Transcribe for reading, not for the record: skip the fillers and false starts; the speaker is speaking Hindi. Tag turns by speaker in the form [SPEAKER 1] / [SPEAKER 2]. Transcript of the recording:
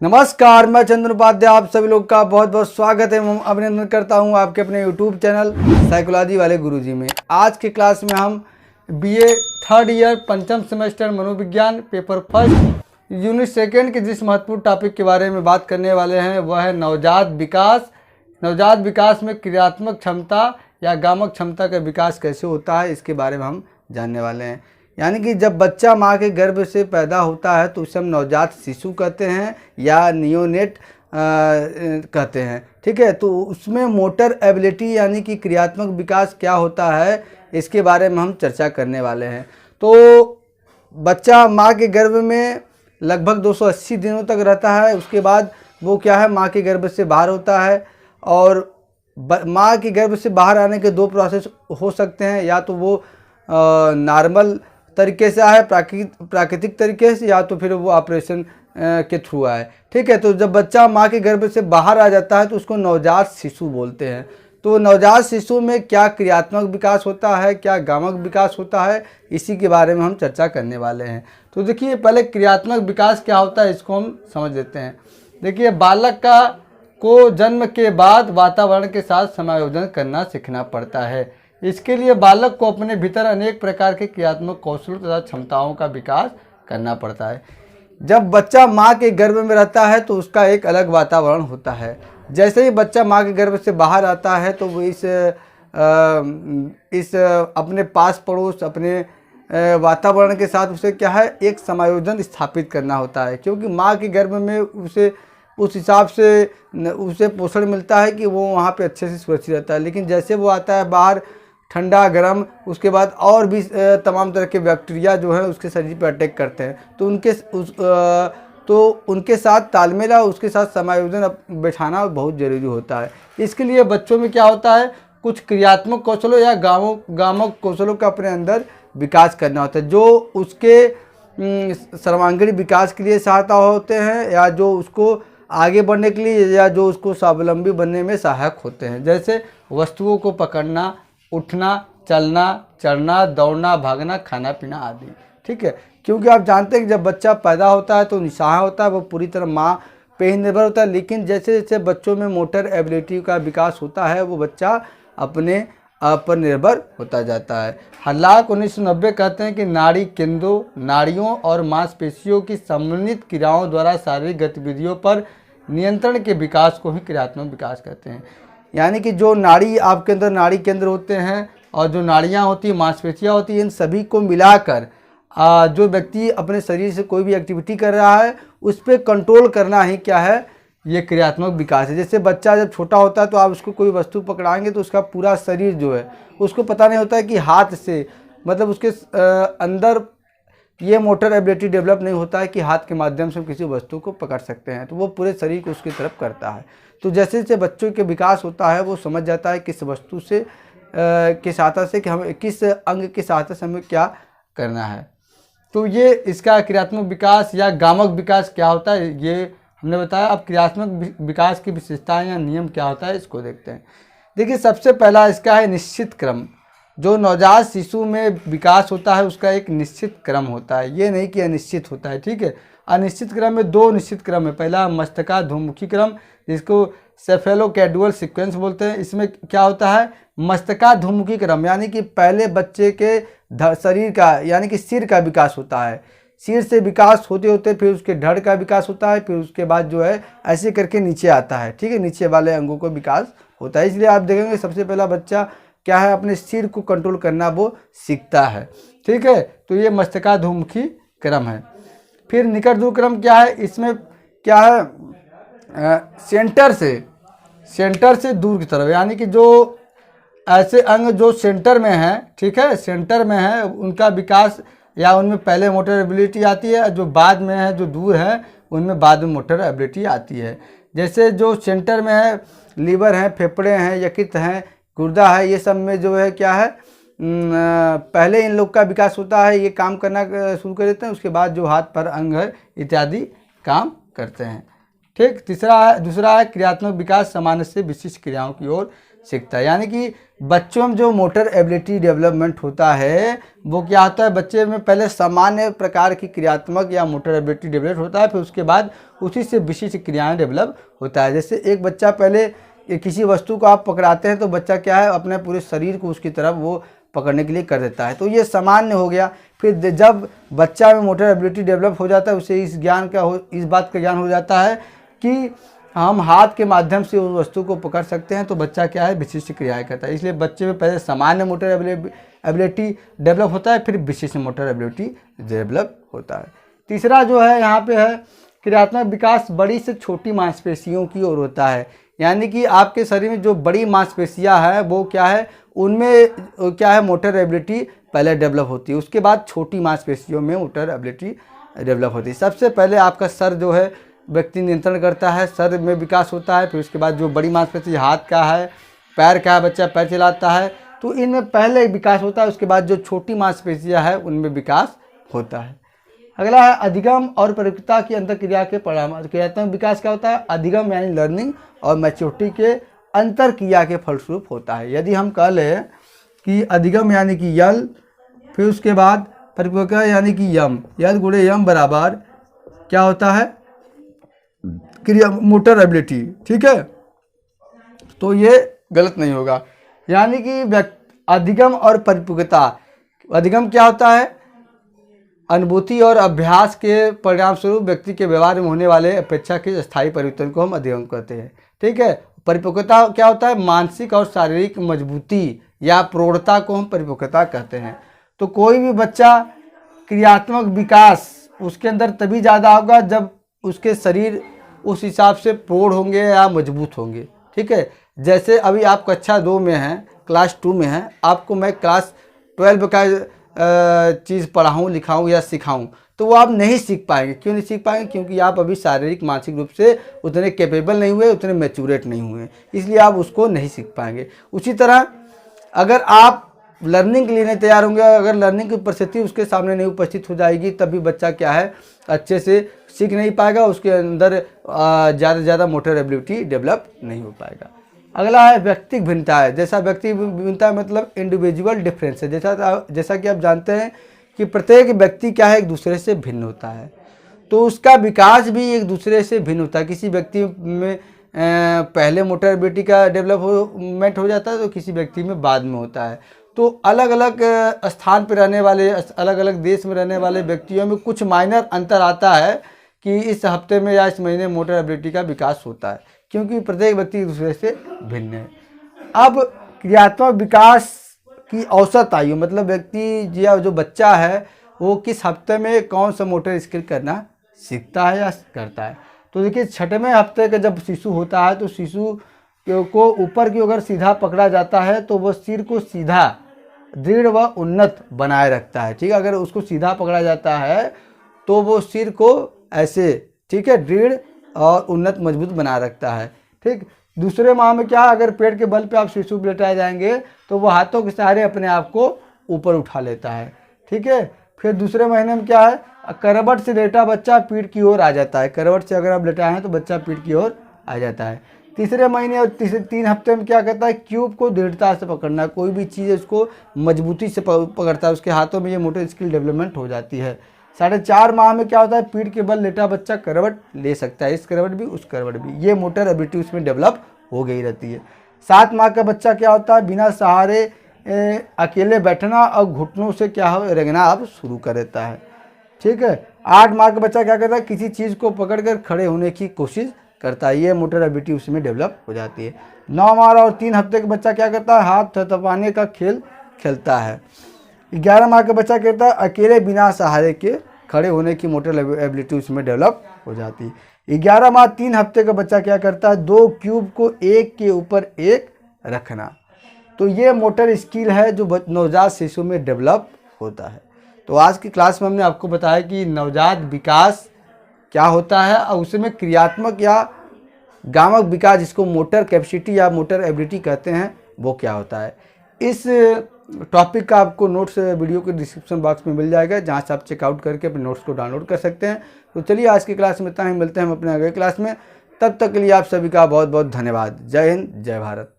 [SPEAKER 1] नमस्कार, मैं चंद्र उपाध्याय आप सभी लोग का बहुत बहुत स्वागत है। मैं अभिनंदन करता हूं आपके अपने YouTube चैनल साइकोलॉजी वाले गुरुजी में। आज की क्लास में हम BA थर्ड ईयर पंचम सेमेस्टर मनोविज्ञान पेपर फर्स्ट यूनिट सेकेंड के जिस महत्वपूर्ण टॉपिक के बारे में बात करने वाले हैं वह है नवजात विकास। नवजात विकास में क्रियात्मक क्षमता या गामक क्षमता का विकास कैसे होता है, इसके बारे में हम जानने वाले हैं। यानी कि जब बच्चा माँ के गर्भ से पैदा होता है तो उसे हम नवजात शिशु कहते हैं या नियोनेट कहते हैं। ठीक है, तो उसमें मोटर एबिलिटी यानी कि क्रियात्मक विकास क्या होता है, इसके बारे में हम चर्चा करने वाले हैं। तो बच्चा माँ के गर्भ में लगभग 280 दिनों तक रहता है। उसके बाद वो क्या है, माँ के गर्भ से बाहर होता है। और माँ के गर्भ से बाहर आने के दो प्रोसेस हो सकते हैं, या तो वो नॉर्मल तरीके से आए, प्राकृतिक तरीके से, या तो फिर वो ऑपरेशन के थ्रू आए। ठीक है, तो जब बच्चा माँ के गर्भ से बाहर आ जाता है तो उसको नवजात शिशु बोलते हैं। तो नवजात शिशु में क्या क्रियात्मक विकास होता है, क्या गामक विकास होता है, इसी के बारे में हम चर्चा करने वाले हैं। तो देखिए, पहले क्रियात्मक विकास क्या होता है इसको हम समझ लेते हैं। देखिए, बालक को जन्म के बाद वातावरण के साथ समायोजन करना सीखना पड़ता है। इसके लिए बालक को अपने भीतर अनेक प्रकार के क्रियात्मक कौशल तथा क्षमताओं का विकास करना पड़ता है। जब बच्चा माँ के गर्भ में रहता है तो उसका एक अलग वातावरण होता है। जैसे ही बच्चा माँ के गर्भ से बाहर आता है तो वो इस अपने पास पड़ोस अपने वातावरण के साथ उसे क्या है, एक समायोजन स्थापित करना होता है। क्योंकि माँ के गर्भ में उसे उस हिसाब से उसे पोषण मिलता है कि वो वहाँ पे अच्छे से सुरक्षित रहता है। लेकिन जैसे वो आता है बाहर, ठंडा गर्म, उसके बाद और भी तमाम तरह के बैक्टीरिया जो है उसके शरीर पर अटैक करते हैं। तो उनके साथ तालमेल और उसके साथ समायोजन बैठाना बहुत ज़रूरी होता है। इसके लिए बच्चों में क्या होता है, कुछ क्रियात्मक कौशलों या गामक कौशलों का अपने अंदर विकास करना होता है, जो उसके सर्वांगीण विकास के लिए सहायता होते हैं, या जो उसको आगे बढ़ने के लिए, या जो उसको स्वावलंबी बनने में सहायक होते हैं। जैसे वस्तुओं को पकड़ना, उठना, चलना, चढ़ना, दौड़ना, भागना, खाना पीना आदि। ठीक है, क्योंकि आप जानते हैं कि जब बच्चा पैदा होता है तो निशाहा होता है, वो पूरी तरह माँ पे ही निर्भर होता है। लेकिन जैसे जैसे बच्चों में मोटर एबिलिटी का विकास होता है वो बच्चा अपने आप पर निर्भर होता जाता है। हल्लाक 1990 कहते हैं कि नाड़ी केंद्रों, नाड़ियों और मांसपेशियों की समन्वित क्रियाओं द्वारा शारीरिक गतिविधियों पर नियंत्रण के विकास को ही क्रियात्मक विकास कहते हैं। यानी कि जो नाड़ी आपके अंदर नाड़ी केंद्र होते हैं और जो नाड़ियाँ होती हैं, मांसपेशियाँ होती हैं, इन सभी को मिलाकर जो व्यक्ति अपने शरीर से कोई भी एक्टिविटी कर रहा है उस पर कंट्रोल करना ही क्या है, ये क्रियात्मक विकास है। जैसे बच्चा जब छोटा होता है तो आप उसको कोई वस्तु पकड़ाएंगे तो उसका पूरा शरीर जो है उसको पता नहीं होता है कि हाथ से, मतलब उसके अंदर ये मोटर एबिलिटी डेवलप नहीं होता है कि हाथ के माध्यम से किसी वस्तु को पकड़ सकते हैं, तो वो पूरे शरीर को उसकी तरफ करता है। तो जैसे जैसे बच्चों के विकास होता है वो समझ जाता है किस वस्तु से की सहायता से कि हमें किस अंग की सहायता से हमें क्या करना है। तो ये इसका क्रियात्मक विकास या गामक विकास क्या होता है ये हमने बताया। अब क्रियात्मक विकास की विशेषताएं या नियम क्या होता है इसको देखते हैं। देखिए, सबसे पहला इसका है निश्चित क्रम। जो नवजात शिशु में विकास होता है उसका एक निश्चित क्रम होता है, ये नहीं कि अनिश्चित होता है। ठीक है, अनिश्चित क्रम में दो निश्चित क्रम है। पहला मस्तकाधोमुखी क्रम, जिसको सेफेलोकैडुअल सीक्वेंस बोलते हैं। इसमें क्या होता है, मस्तकाधोमुखी क्रम, यानी कि पहले बच्चे के शरीर का यानी कि सिर का विकास होता है। सिर से विकास होते होते फिर उसके धड़ का विकास होता है, फिर उसके बाद जो है ऐसे करके नीचे आता है। ठीक है, नीचे वाले अंगों का विकास होता है। इसलिए आप देखेंगे सबसे पहला बच्चा क्या है, अपने सिर को कंट्रोल करना वो सीखता है। ठीक है, तो ये मस्तकाधोमुखी क्रम है। फिर निकट दूर क्रम क्या है, इसमें क्या है, सेंटर से दूर की तरफ, यानी कि जो ऐसे अंग जो सेंटर में है, ठीक है, सेंटर में है, उनका विकास या उनमें पहले मोटर एबिलिटी आती है, जो बाद में है, जो दूर है, उनमें बाद में मोटर एबिलिटी आती है। जैसे जो सेंटर में है, लीवर है, फेफड़े हैं, यकृत हैं, गुर्दा है, ये सब में जो है क्या है, पहले इन लोग का विकास होता है, ये काम करना शुरू कर देते हैं, उसके बाद जो हाथ पैर अंग है इत्यादि काम करते हैं। ठीक, दूसरा है क्रियात्मक विकास सामान्य से विशिष्ट क्रियाओं की ओर सीखता है। यानी कि बच्चों में जो मोटर एबिलिटी डेवलपमेंट होता है वो क्या होता है, बच्चे में पहले सामान्य प्रकार की क्रियात्मक या मोटर एबिलिटी डेवलप होता है, फिर उसके बाद उसी से विशिष्ट क्रियाएं डेवलप होता है। जैसे एक बच्चा पहले किसी वस्तु को आप पकड़ाते हैं तो बच्चा क्या है, अपने पूरे शरीर को उसकी तरफ वो पकड़ने के लिए कर देता है, तो ये सामान्य हो गया। फिर जब बच्चा में मोटर एबिलिटी डेवलप हो जाता है उसे इस बात का ज्ञान हो जाता है कि हम हाथ के माध्यम से उस वस्तु को पकड़ सकते हैं, तो बच्चा क्या है, विशिष्ट क्रियाएं करता है। इसलिए बच्चे में पहले सामान्य मोटर एबिलिटी डेवलप होता है, फिर विशिष्ट मोटर एबिलिटी डेवलप होता है। तीसरा जो है यहाँ पे है क्रियात्मक विकास बड़ी से छोटी मांसपेशियों की ओर होता है। यानी कि आपके शरीर में जो बड़ी मांसपेशियां हैं वो क्या है, उनमें क्या है, मोटर एबिलिटी पहले डेवलप होती है, उसके बाद छोटी मांसपेशियों में मोटर एबिलिटी डेवलप होती है। सबसे पहले आपका सर जो है व्यक्ति नियंत्रण करता है, सर में विकास होता है, फिर उसके बाद जो बड़ी मांसपेशी हाथ का है, पैर का है, बच्चा पैर चलाता है, तो इनमें पहले विकास होता है, उसके बाद जो छोटी मांसपेशियां हैं उनमें विकास होता है। अगला है अधिगम और परिपक्वता की अंतरक्रिया के परिणाम। क्रियात्मक विकास क्या होता है, अधिगम यानी लर्निंग और मैच्योरिटी के अंतर क्रिया के फलस्वरूप होता है। यदि हम कह लें कि अधिगम यानी कि यल, फिर उसके बाद परिपक्वता यानी कि यम, यल गुणे यम बराबर क्या होता है, क्रिया मोटर एबिलिटी, ठीक है, तो ये गलत नहीं होगा। यानी कि अधिगम और परिपक्वता, अधिगम क्या होता है, अनुभूति और अभ्यास के परिणाम स्वरूप व्यक्ति के व्यवहार में होने वाले अपेक्षा के स्थायी परिवर्तन को हम अधिगम कहते हैं, ठीक है। परिपक्वता क्या होता है, मानसिक और शारीरिक मजबूती या प्रौढ़ता को हम परिपक्वता कहते हैं। तो कोई भी बच्चा क्रियात्मक विकास उसके अंदर तभी ज़्यादा होगा जब उसके शरीर उस हिसाब से प्रौढ़ होंगे या मजबूत होंगे, ठीक है। जैसे अभी आप कक्षा 2 में हैं, क्लास 2 में हैं, आपको मैं क्लास 12 का चीज़ पढ़ाऊँ, लिखाऊँ या सिखाऊँ, तो वो आप नहीं सीख पाएंगे। क्यों नहीं सीख पाएंगे, क्योंकि आप अभी शारीरिक मानसिक रूप से उतने कैपेबल नहीं हुए, उतने मैच्योरेट नहीं हुए, इसलिए आप उसको नहीं सीख पाएंगे। उसी तरह अगर आप लर्निंग लेने तैयार होंगे, अगर लर्निंग की परिस्थिति उसके सामने नहीं उपस्थित हो जाएगी, तभी बच्चा क्या है, अच्छे से सीख नहीं पाएगा, उसके अंदर ज़्यादा से ज़्यादा मोटर एबिलिटी डेवलप नहीं हो पाएगा। अगला है व्यक्तिगत भिन्नता है। जैसा व्यक्तिगत भिन्नता मतलब इंडिविजुअल डिफरेंस है। जैसा कि आप जानते हैं कि प्रत्येक व्यक्ति क्या है, एक दूसरे से भिन्न होता है, तो उसका विकास भी एक दूसरे से भिन्न होता है। किसी व्यक्ति में पहले मोटर एबिलिटी का डेवलपमेंट हो जाता है, तो किसी व्यक्ति में बाद में होता है। तो अलग अलग स्थान पर रहने वाले, अलग अलग देश में रहने वाले व्यक्तियों में कुछ माइनर अंतर आता है कि इस हफ्ते में या इस महीने मोटर एबिलिटी का विकास होता है, क्योंकि प्रत्येक व्यक्ति एक दूसरे से भिन्न है। अब क्रियात्मक विकास की औसत आयु मतलब व्यक्ति या जो बच्चा है वो किस हफ्ते में कौन सा मोटर स्किल करना सीखता है या करता है। तो देखिए 6वें हफ्ते का जब शिशु होता है तो शिशु को ऊपर की अगर सीधा पकड़ा जाता है तो वह सिर को सीधा, दृढ़ व उन्नत बनाए रखता है, ठीक है। अगर उसको सीधा पकड़ा जाता है तो वो सिर को ऐसे, ठीक है, दृढ़ और उन्नत मजबूत बना रखता है, ठीक। दूसरे माह में क्या, अगर पेट के बल पे आप शिशु को लेटाए जाएंगे तो वो हाथों के सहारे अपने आप को ऊपर उठा लेता है, ठीक है। फिर दूसरे महीने में क्या है, करवट से लेटा बच्चा पीठ की ओर आ जाता है। करवट से अगर आप लेटाए हैं तो बच्चा पीठ की ओर आ जाता है। तीसरे महीने और 3 हफ्ते में क्या करता है, क्यूब को दृढ़ता से पकड़ना, कोई भी चीज़ उसको मजबूती से पकड़ता है, उसके हाथों में ये मोटर स्किल डेवलपमेंट हो जाती है। 4.5 माह में क्या होता है, पीठ के बल लेटा बच्चा करवट ले सकता है, इस करवट भी उस करवट भी, ये मोटर एबिलिटी उसमें डेवलप हो गई रहती है। 7 माह का बच्चा क्या होता है, बिना सहारे अकेले बैठना और घुटनों से क्या हो रेंगना अब शुरू कर देता है, ठीक है। 8 माह का बच्चा क्या करता है, किसी चीज़ को पकड़कर खड़े होने की कोशिश करता है, ये मोटर एबिलिटी उसमें डेवलप हो जाती है। 9 माह और 3 हफ्ते का बच्चा क्या करता है, हाथ थपथपाने का खेल खेलता है। 11 माह का बच्चा कहता है अकेले बिना सहारे के खड़े होने की मोटर एबिलिटी उसमें डेवलप हो जाती है। 11 माह 3 हफ्ते का बच्चा क्या करता है, 2 क्यूब को एक के ऊपर एक रखना। तो ये मोटर स्किल है जो नवजात शिशु में डेवलप होता है। तो आज की क्लास में हमने आपको बताया कि नवजात विकास क्या होता है और उसमें क्रियात्मक या गामक विकास जिसको मोटर कैपेसिटी या मोटर एबिलिटी कहते हैं वो क्या होता है। इस टॉपिक का आपको नोट्स वीडियो के डिस्क्रिप्शन बॉक्स में मिल जाएगा, जहां से आप चेकआउट करके अपने नोट्स को डाउनलोड कर सकते हैं। तो चलिए आज की क्लास में इतना ही, मिलते हैं हम अपने अगले क्लास में, तब तक के लिए आप सभी का बहुत बहुत धन्यवाद। जय हिंद, जय भारत।